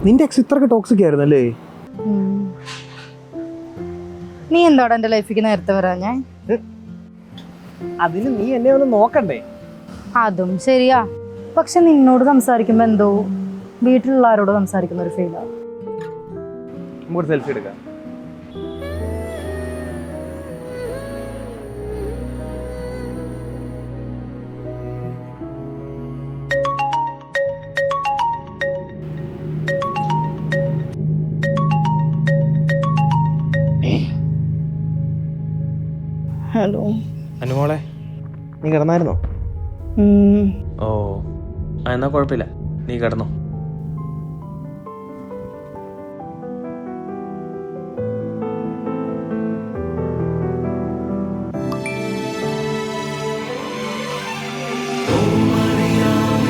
നിന്റെ എക്സ് ഇത്രക്ക് ടോക്സിക് ആയിരുന്നല്ലേ? നീ എന്താടാ എന്റെ ലൈഫിക്ക് നേരത്തെ വരാൻ? ഞാൻ അതിന് നീ എന്നെ ഒന്ന് നോക്കണ്ടേ? അതും ശരിയാ. പക്ഷെ നിന്നോട് സംസാരിക്കുമ്പോ എന്തോ വീട്ടിലുള്ള ആരോട് സംസാരിക്കുന്ന ഒരു ഫീലാ. നമുക്ക് സെൽഫി എടുക്കാം. ഹലോ അനുമോളെ, നീ കിടന്നായിരുന്നോ? ഓ, എന്നാ കുഴപ്പമില്ല, നീ കിടന്നോ.